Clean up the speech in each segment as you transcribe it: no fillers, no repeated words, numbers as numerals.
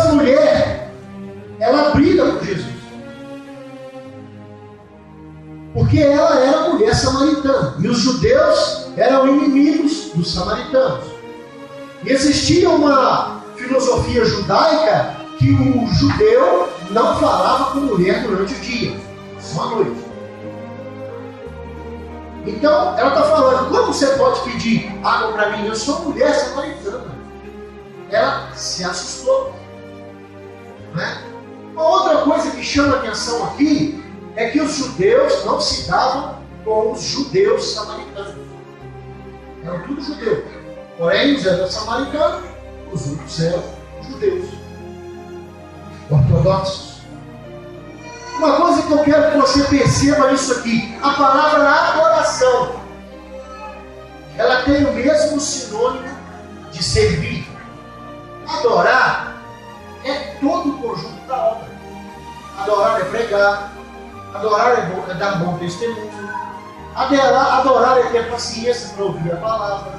essa mulher, ela briga com Jesus. Porque ela era mulher samaritana. E os judeus eram inimigos dos samaritanos. E existia uma filosofia judaica que o judeu não falava com mulher durante o dia, só à noite. Então, ela está falando, como você pode pedir água para mim? Eu sou mulher samaritana. Ela se assustou. Né? Uma outra coisa que chama atenção aqui é que os judeus não se davam com os judeus samaritanos. Eram tudo judeus. Porém, os eram samaritanos, os outros eram judeus. Ortodoxos. Uma coisa que eu quero que você perceba isso aqui, a palavra adoração, ela tem o mesmo sinônimo de servir. Adorar é todo o conjunto da obra. Adorar é pregar, adorar é dar bom testemunho, adorar é ter paciência para ouvir a palavra,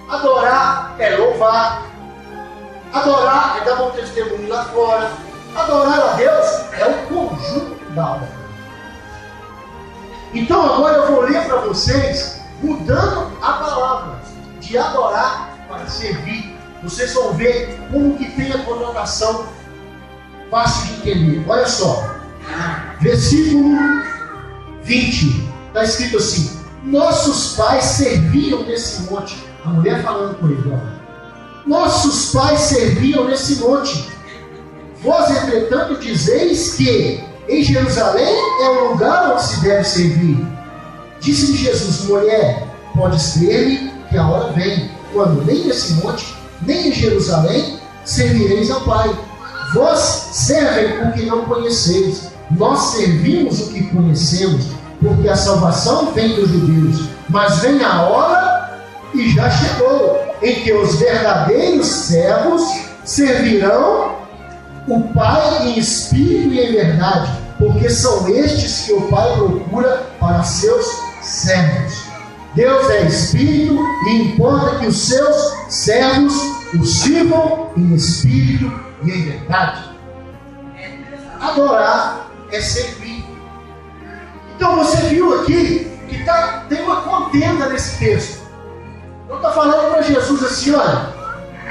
adorar é louvar, adorar é dar bom testemunho lá fora. Adorar a Deus é o conjunto da obra. Então agora eu vou ler para vocês, mudando a palavra de adorar para servir. Vocês vão ver como que tem a conotação fácil de entender. Olha só, versículo 20, está escrito assim: nossos pais serviam nesse monte. A mulher falando com ele, ó. Nossos pais serviam nesse monte. Vós, entretanto, dizeis que em Jerusalém é o lugar onde se deve servir. Disse-lhe Jesus: mulher, podes crer-me que a hora vem, quando nem nesse monte, nem em Jerusalém servireis ao Pai. Vós servem o que não conheceis, nós servimos o que conhecemos, porque a salvação vem dos judeus. Mas vem a hora, e já chegou, em que os verdadeiros servos servirão o Pai em espírito e em verdade, porque são estes que o Pai procura para seus servos. Deus é espírito e importa que os seus servos o sirvam em espírito e em verdade. Adorar é servir. Então você viu aqui que tem uma contenda nesse texto. Não está falando para Jesus assim: olha,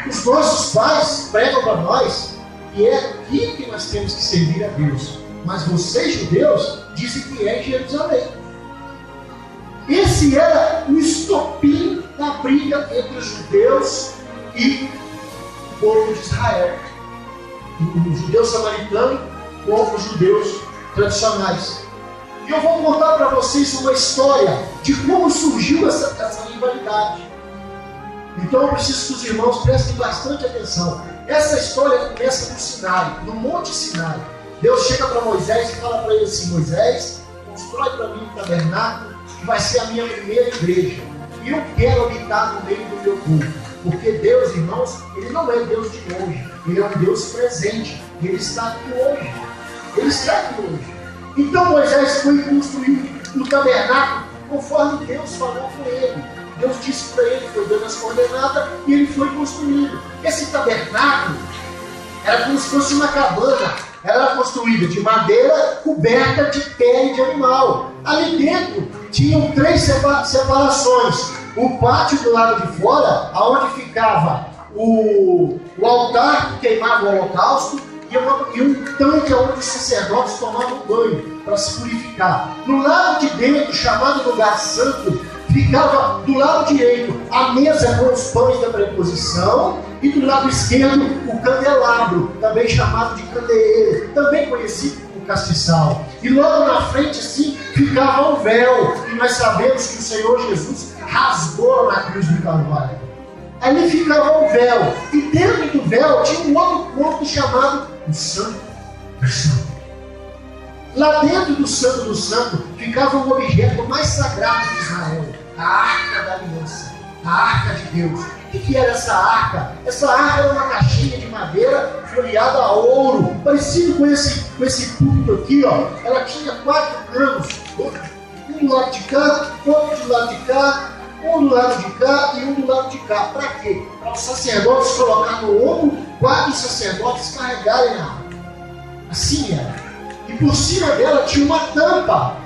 os nossos pais pregam para nós e é aqui que nós temos que servir a Deus. Mas vocês, judeus, dizem que é em Jerusalém. Esse era o estopim da briga entre os judeus e o povo de Israel. O judeu samaritano com os judeus tradicionais. E eu vou contar para vocês uma história de como surgiu essa rivalidade. Então eu preciso que os irmãos prestem bastante atenção. Essa história começa no Sinai, no Monte Sinai. Deus chega para Moisés e fala para ele assim: Moisés, constrói para mim um tabernáculo que vai ser a minha primeira igreja. E eu quero habitar no meio do meu povo. Porque Deus, irmãos, Ele não é Deus de longe. Ele é um Deus presente. Ele está aqui hoje. Ele está aqui hoje. Então Moisés foi construir o tabernáculo conforme Deus falou com ele. Deus disse para ele, foi dando as coordenadas, e ele foi construindo. Esse tabernáculo era como se fosse uma cabana. Ela era construída de madeira coberta de pele de animal. Ali dentro tinham 3 separações. O pátio do lado de fora, onde ficava o altar que queimava o holocausto, e um tanque onde os sacerdotes tomavam banho para se purificar. No lado de dentro, chamado lugar santo, ficava do lado direito a mesa com os pães da preposição, e do lado esquerdo o candelabro, também chamado de candeeiro, também conhecido como castiçal. E logo na frente, assim, ficava um véu, e nós sabemos que o Senhor Jesus rasgou na cruz do Calvário. Ali ficava um véu, e dentro do véu tinha um outro corpo chamado o Santo do Santo. Lá dentro do Santo do Santo ficava um objeto mais sagrado de Israel, a Arca da Aliança, a Arca de Deus. O que era essa arca? Essa arca era uma caixinha de madeira folheada a ouro, parecido com esse púlpito aqui, ó. Ela tinha 4 canos, um do lado de cá, outro do lado de cá, um do lado de cá e um do lado de cá. Para quê? Para os sacerdotes colocar no ombro 4 sacerdotes carregarem a arca. Assim era. E por cima dela tinha uma tampa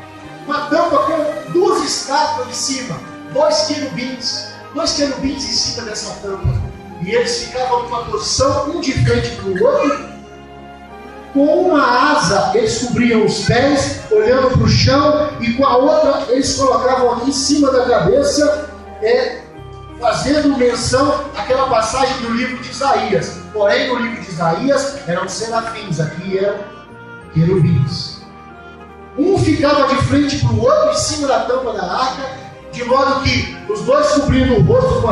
com 2 estátuas em cima, 2 querubins em cima dessa tampa. E eles ficavam numa posição, um de frente para o outro. Com uma asa eles cobriam os pés, olhando para o chão, e com a outra eles colocavam aqui em cima da cabeça, fazendo menção àquela passagem do livro de Isaías. Porém, no livro de Isaías eram serafins, aqui eram querubins. Um ficava de frente para o outro, em cima da tampa da arca, de modo que os dois cobrindo o rosto com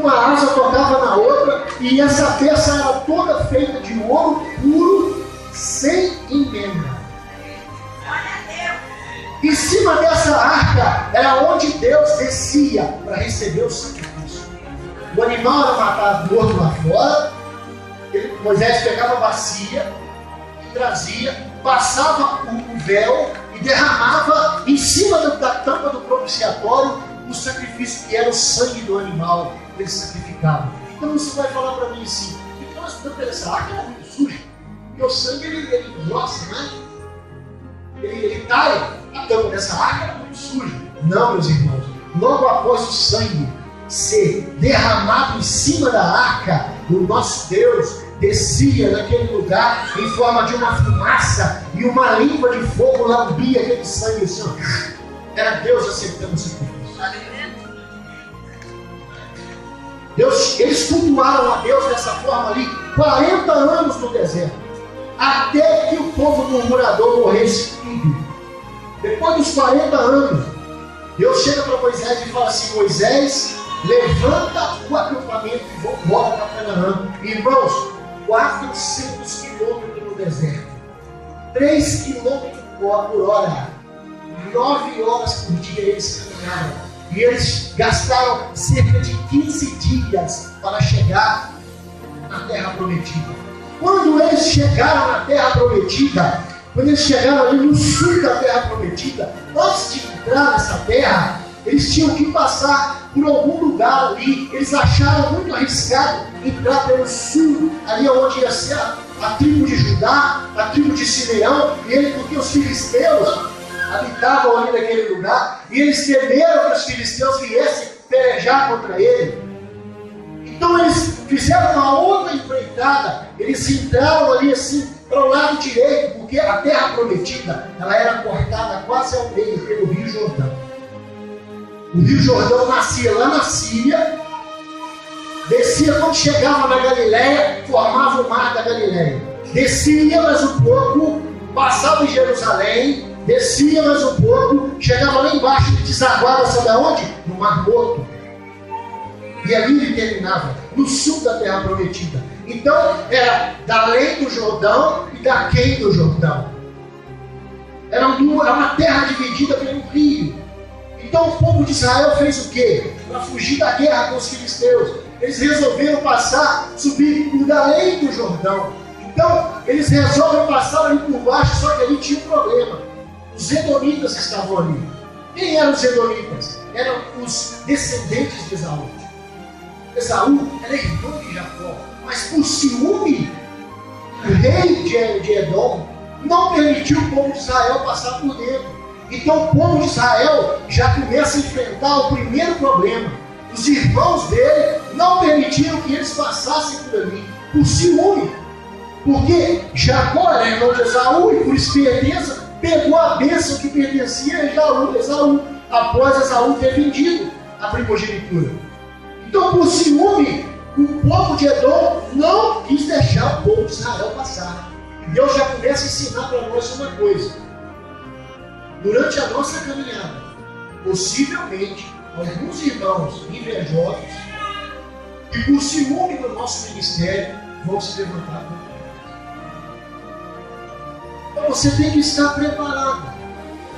a asa tocava na outra, e essa peça era toda feita de ouro puro, sem emenda. Em cima dessa arca era onde Deus descia para receber o sacrifício. O animal era matado morto lá fora. Moisés pegava a bacia e trazia, passava o véu e derramava em cima da tampa do propiciatório o sacrifício, que era o sangue do animal que eles sacrificavam. Então você vai falar para mim assim: então essa arca era muito suja, porque o sangue ele engrossa, né? Ele cai. A tampa dessa arca era muito suja. Não, meus irmãos, logo após o sangue ser derramado em cima da arca, o nosso Deus descia naquele lugar em forma de uma fumaça, e uma língua de fogo lambia aquele sangue assim, ó. Era Deus aceitando o sacrifício. Eles cultuaram a Deus dessa forma ali 40 anos no deserto, até que o povo murmurador morresse tudo. Depois dos 40 anos, Deus chega para Moisés e fala assim: Moisés, levanta o acampamento e vamos embora para Canaã. Irmãos, 400 quilômetros no deserto, 3 quilômetros por hora, 9 horas por dia eles caminharam. E eles gastaram cerca de 15 dias para chegar na Terra Prometida. Quando eles chegaram na Terra Prometida, quando eles chegaram ali no sul da Terra Prometida, antes de entrar nessa terra, eles tinham que passar por algum lugar ali. Eles acharam muito arriscado entrar pelo sul, ali onde ia ser a tribo de Judá, a tribo de Simeão, porque os filisteus habitavam ali naquele lugar, e eles temeram que os filisteus viessem pelejar contra ele. Então eles fizeram uma outra empreitada, eles entraram ali assim para o lado direito, porque a Terra Prometida ela era cortada quase ao meio pelo Rio Jordão. O Rio Jordão nascia lá na Síria, descia, quando chegava na Galileia, formava o Mar da Galileia. Descia mais um pouco, passava em Jerusalém, descia mais um pouco, chegava lá embaixo e desaguava, sabe aonde? No Mar Morto. E ali ele terminava, no sul da Terra Prometida. Então era da além do Jordão e da quem do Jordão. Era uma terra dividida pelo rio. Então o povo de Israel fez o quê? Para fugir da guerra com os filisteus, eles resolveram subir por além do Jordão. Então eles resolvem passar ali por baixo, só que ali tinha um problema. Os edomitas estavam ali. Quem eram os edomitas? Eram os descendentes de Esaú. Esaú era irmão de Jacó, mas por ciúme, o rei de Edom não permitiu o povo de Israel passar por dentro. Então o povo de Israel já começa a enfrentar o primeiro problema. Os irmãos dele não permitiram que eles passassem por ali, por ciúme. Porque Jacó era irmão de Esaú e por esperteza pegou a bênção que pertencia a Esaú, após Esaú ter vendido a primogenitura. Então, por ciúme, o povo de Edom não quis deixar o povo de Israel passar. E Deus já começa a ensinar para nós uma coisa. Durante a nossa caminhada, possivelmente, alguns irmãos invejosos, que por ciúme do nosso ministério, vão se levantar contra nós. Então você tem que estar preparado.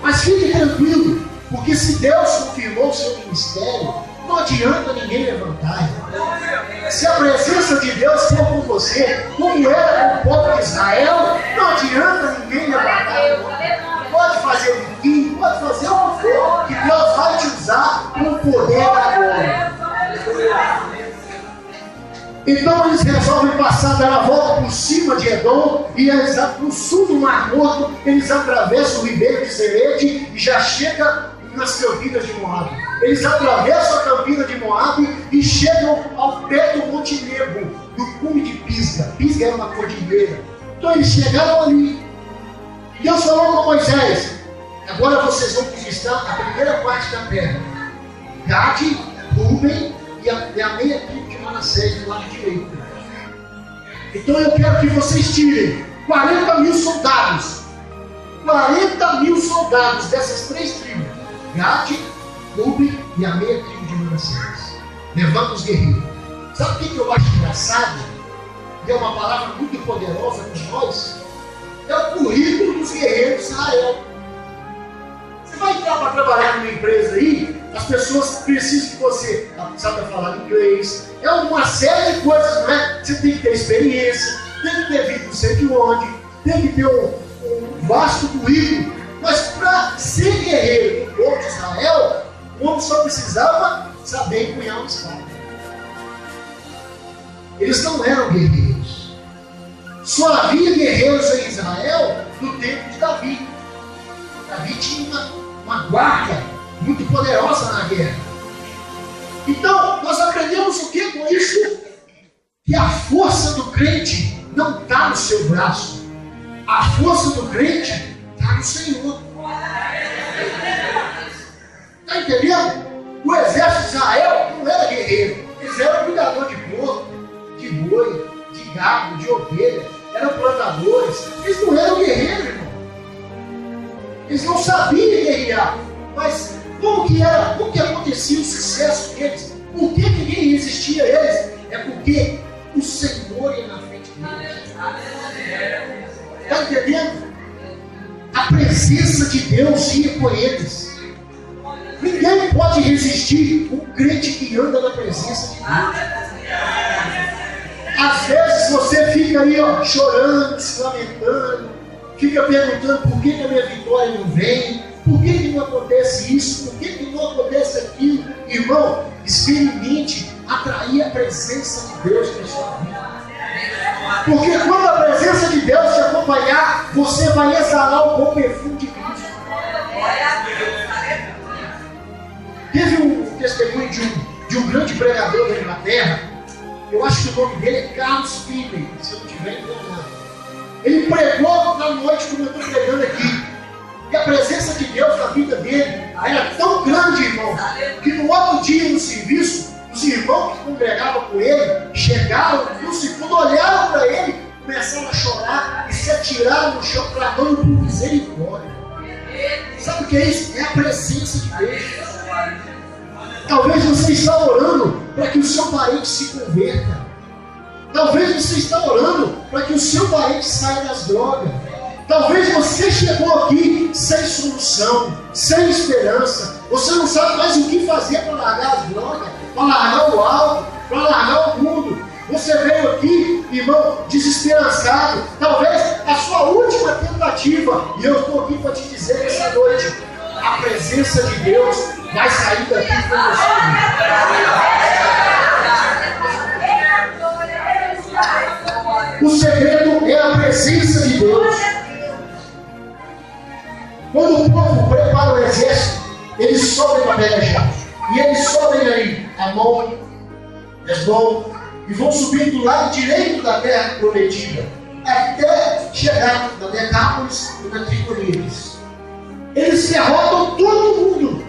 Mas fique tranquilo, porque se Deus confirmou o seu ministério, não adianta ninguém levantar. Se a presença de Deus for com você, como era com o povo de Israel, não adianta ninguém levantar. Pode fazer o biquinho, pode fazer o que for, que Deus vai te usar com o poder da glória. Então eles resolvem passar, dar a volta por cima de Edom, e no sul do Mar Morto, eles atravessam o ribeiro de Serede e já chegam nas campinas de Moabe. Eles atravessam a campina de Moabe e chegam ao pé do Monte Nebo, no cume de Pisga. Pisga era uma cordilheira. Então eles chegaram ali. E Deus falou com Moisés: agora vocês vão conquistar a primeira parte da terra. Gade, Rúben e a meia tribo de Manassés do lado direito. Então eu quero que vocês tirem 40 mil soldados. 40 mil soldados dessas 3 tribos. Gade, Rúben e a meia tribo de Manassés. Levanta os guerreiros. Sabe o que eu acho engraçado? É uma palavra muito poderosa para nós. É o currículo dos guerreiros de Israel. Você vai entrar para trabalhar numa empresa aí, as pessoas precisam que você saiba falar inglês. É uma série de coisas, não é? Você tem que ter experiência, tem que ter vindo não sei de onde, tem que ter um vasto currículo. Mas para ser guerreiro do povo de Israel, o homem só precisava saber empunhar uma espada. Eles não eram guerreiros. Só havia guerreiros em Israel no tempo de Davi. Davi tinha uma guarda muito poderosa na guerra. Então, nós aprendemos o que com isso? Que a força do crente não está no seu braço. A força do crente está no Senhor. Está entendendo? O exército de Israel não era guerreiro. Eles eram cuidador de porco, de boi, de gado, de ovelha. Eram plantadores. Eles não eram guerreiros, irmão. Eles não sabiam guerrear. Mas como que acontecia o sucesso deles? Por que ninguém resistia a eles? É porque o Senhor ia na frente deles. Está entendendo? A presença de Deus ia com eles. Ninguém pode resistir um crente que anda na presença de Deus. Às vezes você fica aí chorando, se lamentando, fica perguntando por que a minha vitória não vem, por que não acontece isso, por que não acontece aquilo. Irmão, experimente atrair a presença de Deus na sua vida. Porque quando a presença de Deus te acompanhar, você vai exalar o bom perfume de Cristo. Teve um testemunho de um grande pregador da Inglaterra. Eu acho que o nome dele é Carlos Finney, se eu não estiver enganado. Ele pregou na noite como eu estou pregando aqui. E a presença de Deus na vida dele era tão grande, irmão, que no outro dia no serviço, os irmãos que congregavam com ele chegaram no segundo, olharam para ele, começaram a chorar e se atiraram no chão, clamando por misericórdia. Sabe o que é isso? É a presença de Deus. Talvez você está orando para que o seu parente se converta. Talvez você está orando para que o seu parente saia das drogas. Talvez você chegou aqui sem solução, sem esperança. Você não sabe mais o que fazer para largar as drogas, para largar o álcool, para largar o mundo. Você veio aqui, irmão, desesperançado. Talvez a sua última tentativa. E eu estou aqui para te dizer essa noite: a presença de Deus vai sair daqui com você. O segredo é a presença de Deus. Quando o povo prepara o exército, eles sobem para pelejar. E eles sobem aí, Amon, Hesbom, e vão subir do lado direito da terra prometida, até chegar na Decápolis e na Triconídeos. Eles derrotam todo mundo.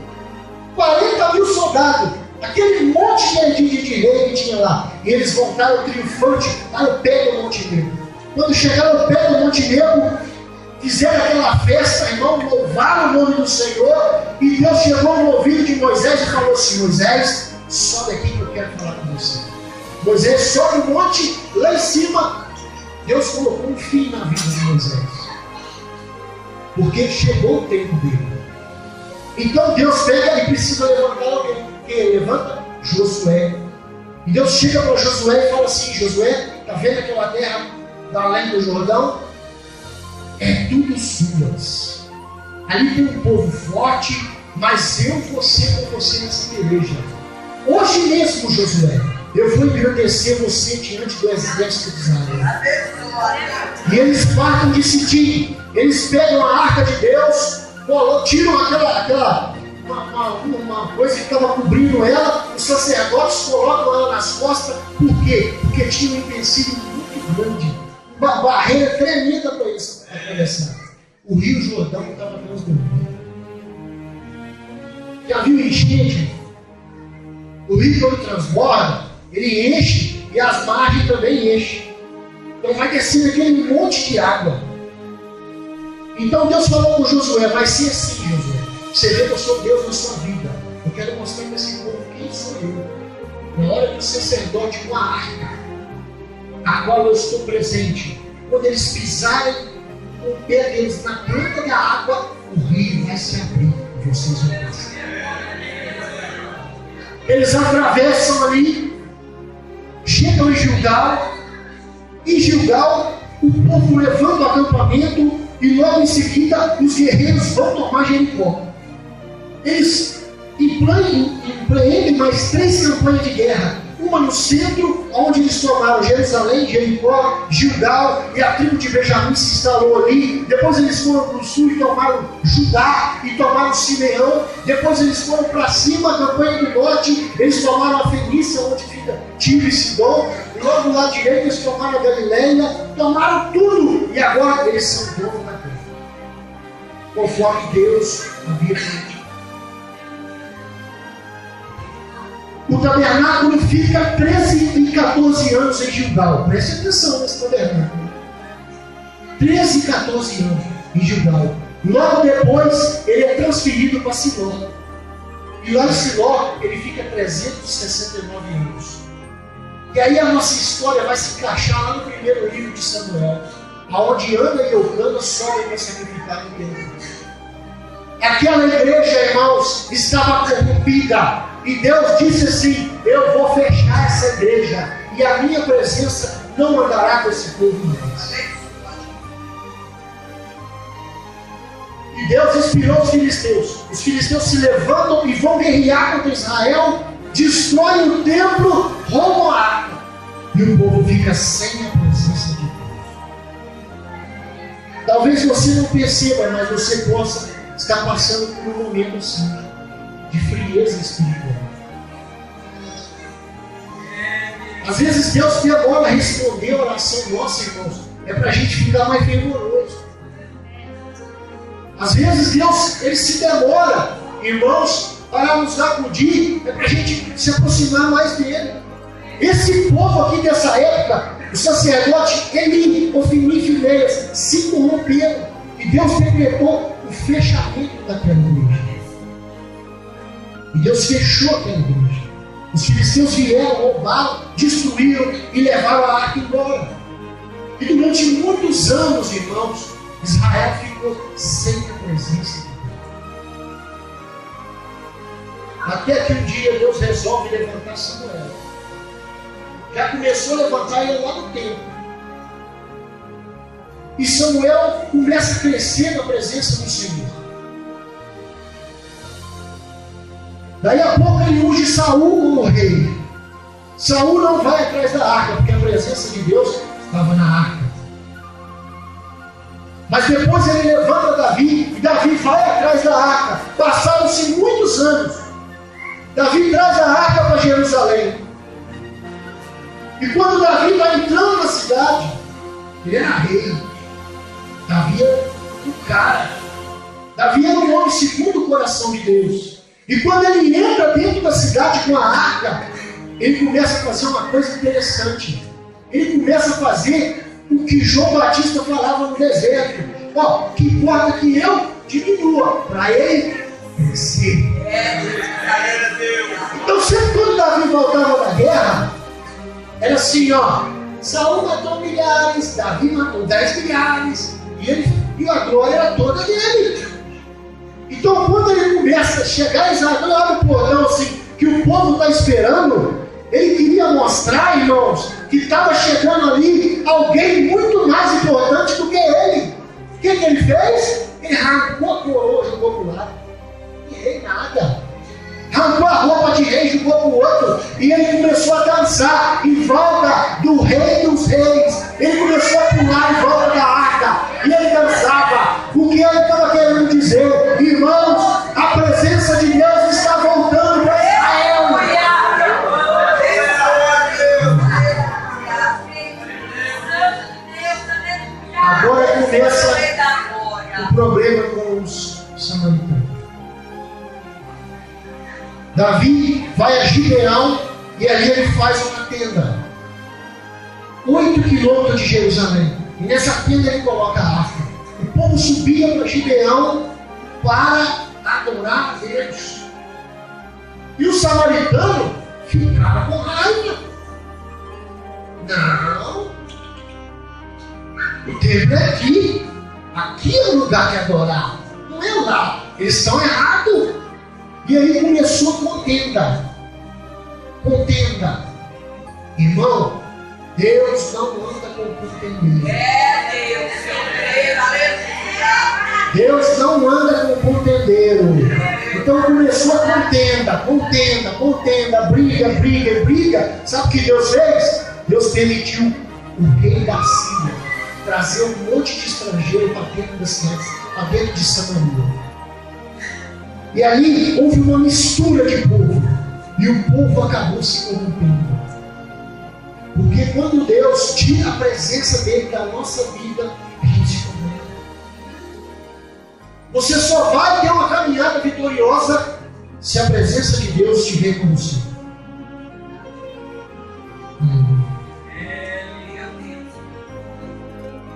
40 mil soldados. Aquele monte de rei que tinha lá. E eles voltaram triunfantes para o pé do Monte Nebo. Quando chegaram ao pé do Monte Nebo, fizeram aquela festa, irmão, louvaram o nome do Senhor. E Deus chegou no ouvido de Moisés e falou assim: Moisés, sobe aqui que eu quero falar com você. Moisés sobe o monte, lá em cima. Deus colocou um fim na vida de Moisés, porque chegou o tempo dele. Então Deus pega e precisa levantar alguém. Quem levanta? Josué. E Deus chega para Josué e fala assim: Josué, está vendo aquela terra da além do Jordão? É tudo suas. Ali tem um povo forte, mas eu vou ser com você nessa peleja. Hoje mesmo, Josué, eu vou engrandecer você diante do exército de Israel. E eles partem de Sitim, eles pegam a arca de Deus, tiram uma coisa que estava cobrindo ela, os sacerdotes colocam ela nas costas. Por quê? Porque tinha um empecilho muito grande, uma barreira tremenda para eles atravessar. O Rio Jordão estava transbordando. Já viu enchente? O rio, quando transborda, ele enche e as margens também enchem. Então vai descendo aquele monte de água. Então Deus falou com Josué: vai ser assim, Josué. Você vê que eu sou Deus na sua vida. Eu quero mostrar para esse povo quem sou eu. Na hora que o sacerdote com a arca, a qual eu estou presente, quando eles pisarem com o pé deles na planta da água, o rio vai se abrir e vocês vão passar. Eles atravessam ali, chegam em Gilgal. Em Gilgal, o povo levanta o acampamento e logo em seguida os guerreiros vão tomar Jericó. Eles empreendem mais 3 campanhas de guerra. Uma no centro, onde eles tomaram Jerusalém, Jericó, Gilgal, e a tribo de Benjamim se instalou ali. Depois eles foram para o sul e tomaram Judá e tomaram Simeão. Depois eles foram para cima, a campanha do norte, eles tomaram a Fenícia, onde fica Tiro e Sidom. E logo do lado direito eles tomaram a Galileia, tomaram tudo. E agora eles são donos da terra, conforme Deus havia prometido. O tabernáculo fica 13 e 14 anos em Gilgal. Preste atenção nesse tabernáculo. 13 e 14 anos em Gilgal. Logo depois, ele é transferido para Siló. E lá em Siló, ele fica 369 anos. E aí a nossa história vai se encaixar lá no primeiro livro de Samuel, aonde Ana e Eucana sobem para sacrificar no templo. Aquela igreja, irmãos, estava corrompida. E Deus disse assim: eu vou fechar essa igreja e a minha presença não andará com esse povo mais. E Deus inspirou os filisteus. Os filisteus se levantam e vão guerrear contra Israel, destroem o templo, roubam a arca. E o povo fica sem a presença de Deus. Talvez você não perceba, mas você possa estar passando por um momento assim, de frieza espiritual. Às vezes Deus demora a responder a oração nossa, irmãos, é para a gente ficar mais fervoroso. Às vezes Deus, ele se demora, irmãos, para nos acudir, é para a gente se aproximar mais dele. Esse povo aqui dessa época, o sacerdote, ele, Ofni e Finéias, se corromperam. E Deus decretou o fechamento daquela igreja. E Deus fechou aquela igreja. Os filisteus vieram, roubaram, destruíram e levaram a arca embora. E durante muitos anos, irmãos, Israel ficou sem a presença de Deus. Até que um dia Deus resolve levantar Samuel. Já começou a levantar ele lá no templo. E Samuel começa a crescer na presença do Senhor. Daí a pouco ele unge Saul como rei. Saul não vai atrás da arca, porque a presença de Deus estava na arca. Mas depois ele levanta Davi, e Davi vai atrás da arca. Passaram-se muitos anos. Davi traz a arca para Jerusalém. E quando Davi vai entrando na cidade, ele era rei. Davi era um cara. Davi era um homem segundo o coração de Deus. E quando ele entra dentro da cidade com a arca, ele começa a fazer uma coisa interessante. Ele começa a fazer o que João Batista falava no deserto. Ó, que importa que eu diminua, para ele crescer. Então sempre quando Davi voltava da guerra, era assim, ó, Saul matou milhares, Davi matou 10 milhares, e a glória era toda dele. Então quando ele começa a chegar em Israel, olha o portão assim, que o povo está esperando, ele queria mostrar, irmãos, que estava chegando ali alguém muito mais importante do que ele. O que ele fez? Ele arrancou a coroa, jogou para o lado. E rei nada. Arrancou a roupa de rei, jogou para o outro. E ele começou a dançar. começa o problema com os samaritanos. Davi vai a Gibeão e ali ele faz uma tenda. 8 quilômetros de Jerusalém. E nessa tenda ele coloca a arca. O povo subia para Gibeão para adorar a Deus. E o samaritano ficava com raiva. Não. O templo é aqui. Aqui é o lugar de adorar. Não é lá. Eles estão errados. E aí começou contenda. Contenda. Irmão, Deus não anda com contendeiro. Deus, eu creio, aleluia. Deus não anda com contendeiro. Então começou a contenda, briga. Sabe o que Deus fez? Deus permitiu o rei da Síria trazer um monte de estrangeiro para dentro das cidades, para dentro de Samaria. E ali houve uma mistura de povo. E o povo acabou se corrompendo. Porque quando Deus tira a presença dele da nossa vida, a gente se corrompe. Você só vai ter uma caminhada vitoriosa se a presença de Deus estiver com você.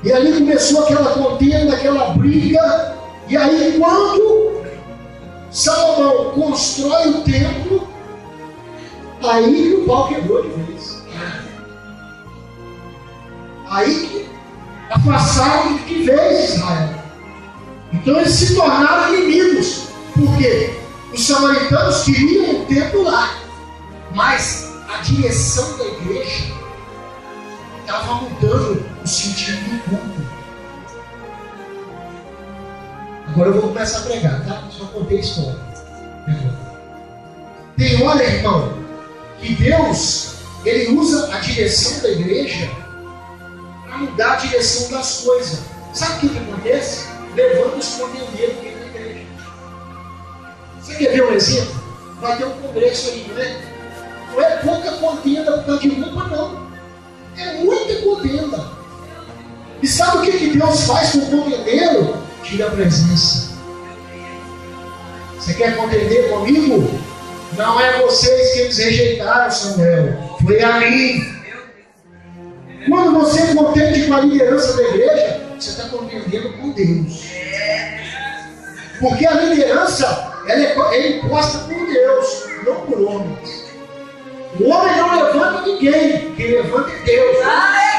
E ali começou aquela contenda, aquela briga. E aí quando Salomão constrói o templo, aí que o pau quebrou de vez. Aí que afastaram de vez Israel. Então eles se tornaram inimigos. Por quê? Os samaritanos queriam o templo lá, mas a direção da igreja estava mudando o sentido do culto. Agora eu vou começar a pregar, tá? Só contei a história. Tem hora, irmão, que Deus ele usa a direção da igreja para mudar a direção das coisas. Sabe o que acontece? Levanta os contendeiros dentro da igreja. Você quer ver um exemplo? Vai ter um congresso aí, não é? Não é pouca contenda por causa de roupa, não. É muita contenda. E sabe o que Deus faz com o contendeiro? Tira a presença. Você quer contender comigo? Não é vocês que eles rejeitaram, Samuel. Foi a mim. Quando você contende com a liderança da igreja, você está contendendo com Deus. Porque a liderança ela é imposta por Deus, não por homens. O homem não levanta ninguém, quem levanta é Deus.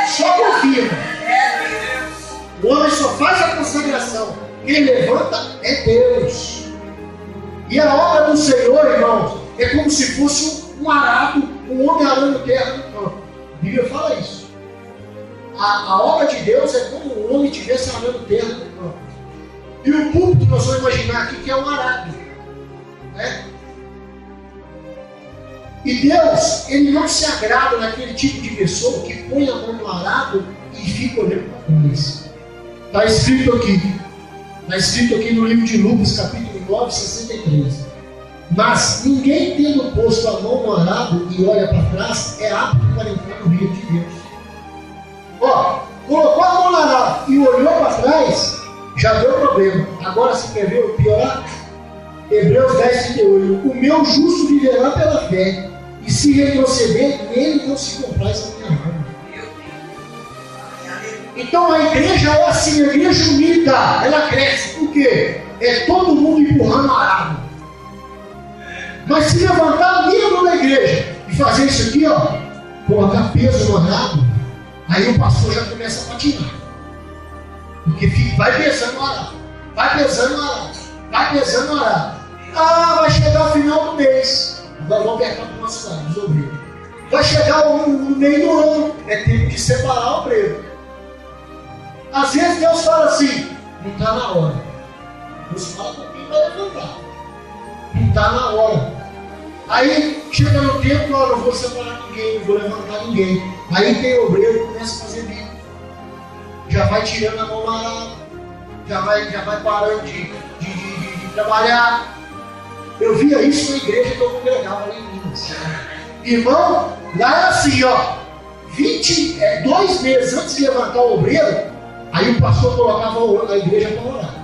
Só confirma. O homem só faz a consagração, quem levanta é Deus. E a obra do Senhor, irmãos, é como se fosse um arado, um homem arando terra no campo. A Bíblia fala isso. A obra de Deus é como um homem estivesse arando terra no campo. E o púlpito, nós vamos imaginar aqui que é um arado. Né? E Deus, ele não se agrada naquele tipo de pessoa que põe a mão no arado e fica olhando para a coisa. Está escrito aqui no livro de Lucas, capítulo 9, 63. Mas ninguém tendo posto a mão no arado e olha para trás, é apto para entrar no reino de Deus. Ó, colocou a mão no arado e olhou para trás, já deu problema. Agora você quer ver o pior? Hebreus 10, 38. O meu justo viverá pela fé, e se retroceder, nele não se compraz a minha alma. Então a igreja é assim, a igreja unida, ela cresce. Por quê? É todo mundo empurrando o arado. Mas se levantar mesmo na igreja e fazer isso aqui, ó, colocar peso no arado, aí o pastor já começa a patinar. Porque vai pesando o arado, vai pesando o arado, vai pesando o arado. Ah, vai chegar o final do mês. Agora vamos apertar para uma cidade, os obreiros. Vai chegar no meio do ano, é tempo de separar o obreiro. Às vezes Deus fala assim, não está na hora. Deus fala com quem vai levantar. Não está na hora. Aí chega no tempo, ó, não vou separar ninguém, não vou levantar ninguém. Aí tem obreiro que começa a fazer bico. Já vai tirando a mão lá, já vai parando de trabalhar. Eu via isso na igreja que eu congregava lá em Minas. Irmão, lá é assim, ó. 2 meses antes de levantar o obreiro, Aí o pastor colocava a igreja para orar.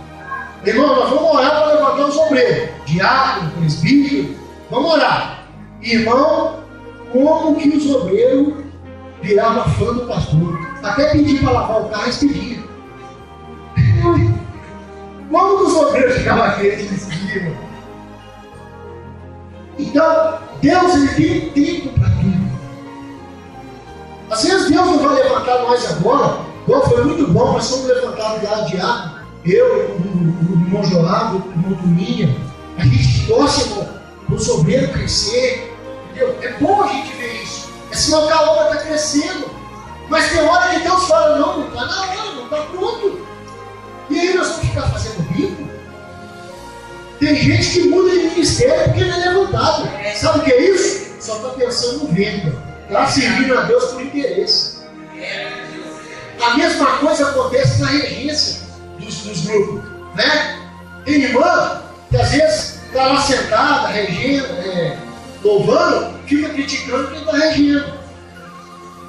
Irmão, nós vamos orar para levantar os obreiros. Diácono, presbítero, vamos orar. Irmão, como que os obreiros viravam fã do pastor? Até pedir para lavar o carro, eles pediam. Como que os obreiros ficavam crentes nesse dia? Então, Deus ele tem tempo para tudo. Às vezes Deus não vai levantar nós agora. Bom, foi muito bom, nós somos levantados lá diácono. Eu, o irmão Joab, o irmão Tuninha. A gente torce, irmão, para os obreiros crescer. Entendeu? É bom a gente ver isso. É sinal que a obra está crescendo. Mas tem hora que Deus fala, não está na hora, não está pronto. E aí nós vamos ficar fazendo bico? Tem gente que muda de ministério porque não é levantado. Sabe o que é isso? Só está pensando no venda. Está servindo a Deus por interesse. A mesma coisa acontece na regência dos grupos. Né? Tem irmã que às vezes está lá sentada, regendo, louvando, fica criticando quem está regendo.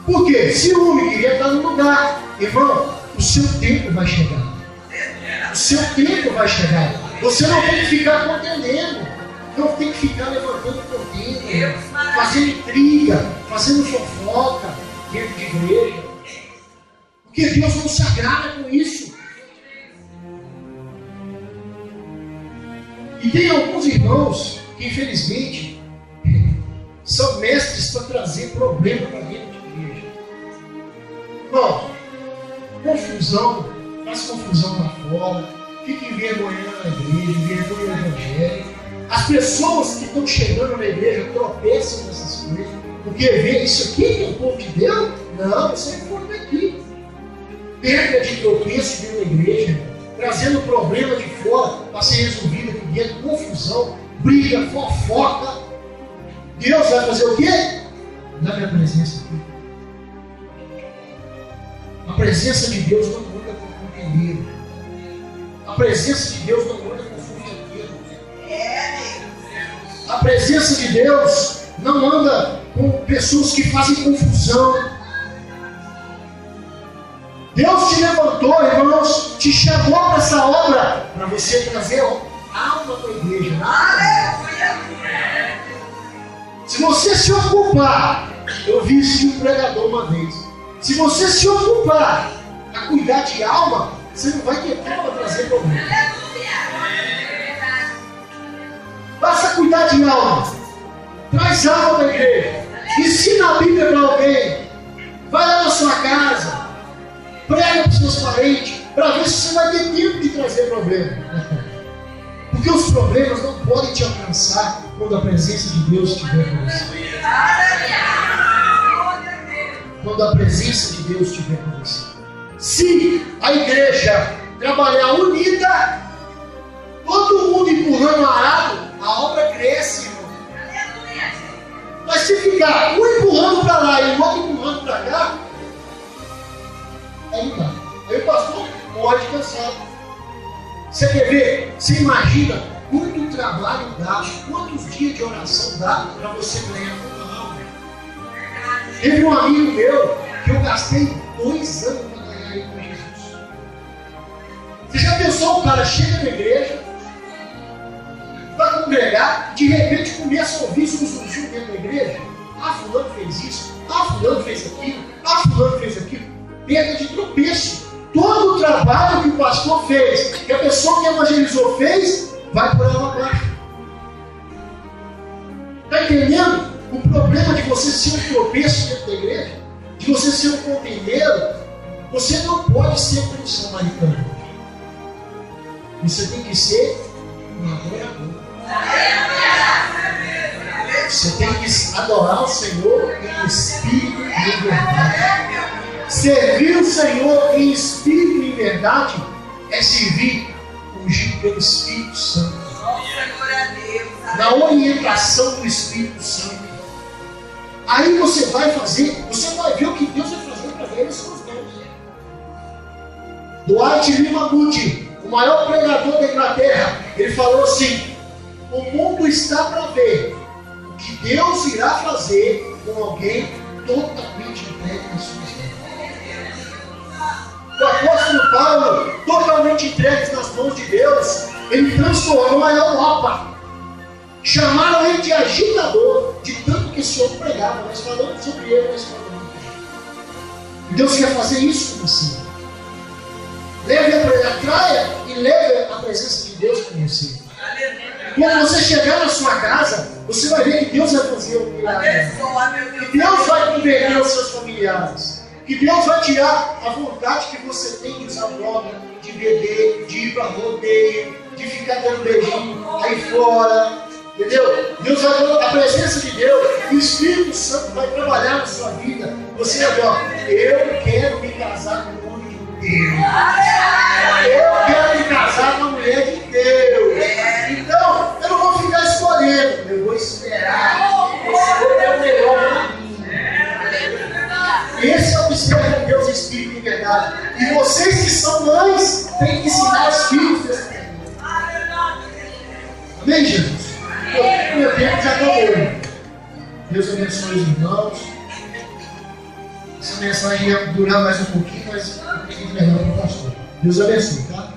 Por quê? Ciúme, queria estar no lugar. Irmão, o seu tempo vai chegar. O seu tempo vai chegar. Você não tem que ficar contendendo. Não tem que ficar levantando contenda, fazendo intriga, fazendo fofoca dentro de igreja. Porque Deus não se agrada com isso. E tem alguns irmãos que infelizmente são mestres para trazer problema para dentro de igreja. Irmão, confusão, faz confusão lá fora, fica envergonhando a igreja, envergonha o evangelho. As pessoas que estão chegando na igreja tropeçam nessas coisas, porque vê isso aqui que é o povo de Deus? Não, isso é povo daqui. Perda de tropeço dentro da igreja, trazendo problema de fora para ser resolvido aqui dentro, confusão, briga, fofoca. Deus vai fazer o quê? Dá minha presença aqui. A presença de Deus não muda com contendido. A presença de Deus não muda com funcionário. A presença de Deus não anda com pessoas que fazem confusão. Deus te levantou, irmãos, te chamou para essa obra, para você trazer alma para a igreja. Se você se ocupar, eu vi isso de um pregador uma vez. Se você se ocupar a cuidar de alma, você não vai ter tempo para trazer problema. Basta cuidar de alma. Traz alma para a igreja. Ensina a Bíblia para alguém. Vai lá na sua casa. Prega para os seus parentes. Para ver se você vai ter tempo de trazer problema. Porque os problemas não podem te alcançar quando a presença de Deus estiver com você. Quando a presença de Deus estiver com você. Se a igreja trabalhar unida, todo mundo empurrando o arado, a obra cresce, irmão. Mas se ficar um empurrando para lá e o outro empurrando para cá, aí não dá. Aí o pastor morre cansado. Você quer ver? Você imagina quanto trabalho dá, quantos dias de oração dá para você ganhar uma alma. Teve um amigo meu que eu gastei 2 anos para ganhar ele com Jesus. Você já pensou, o cara chega na igreja, para congregar, de repente começa a ouvir zum dentro da igreja? Ah, fulano fez isso, ah, fulano fez aquilo, ah, fulano fez aquilo. Perda de tropeço. Todo o trabalho que o pastor fez, que a pessoa que evangelizou fez, vai por ela abaixo. Está entendendo? O problema de você ser um tropeço dentro da igreja, de você ser um contendeiro, você não pode ser um samaritano. Você tem que ser um adorador. Você tem que adorar o Senhor em espírito e em verdade. Servir o Senhor em espírito e em verdade é servir ungido pelo Espírito Santo. Na orientação do Espírito Santo. Aí você vai fazer, você vai ver o que Deus vai fazer para eles com os dons. Dwight Lima Moody, o maior pregador da Inglaterra, ele falou assim: o mundo está para ver o que Deus irá fazer com alguém totalmente entregue nas suas mãos. O apóstolo Paulo, totalmente entregues nas mãos de Deus, ele transformou a Europa. Chamaram ele de agitador, de tanto que esse homem pregava. Nós falamos sobre ele na escola. E Deus quer fazer isso com você. Atraia e leve a presença de Deus com você. Quando você chegar na sua casa, você vai ver que Deus vai fazer o milagre. Que Deus vai converter os seus familiares. Que Deus vai tirar a vontade que você tem de usar droga, de beber, de ir para rodeio, de ficar dando beijinho aí fora. Entendeu? Deus vai, a presença de Deus, o Espírito Santo vai trabalhar na sua vida. Você vai ver, ó, eu quero me casar com o homem de Deus. Eu quero me casar com a mulher de Deus. Então, eu não vou ficar escolhendo, eu vou esperar. Esse é o melhor para mim. Esse é o mistério de Deus, Espírito de verdade. E vocês que são mães, têm que ensinar os filhos desse tempo. Amém, Jesus? O meu tempo já acabou. Deus abençoe os irmãos. Essa mensagem ia durar mais um pouquinho, mas eu pedi melhor para o pastor. Deus abençoe, tá?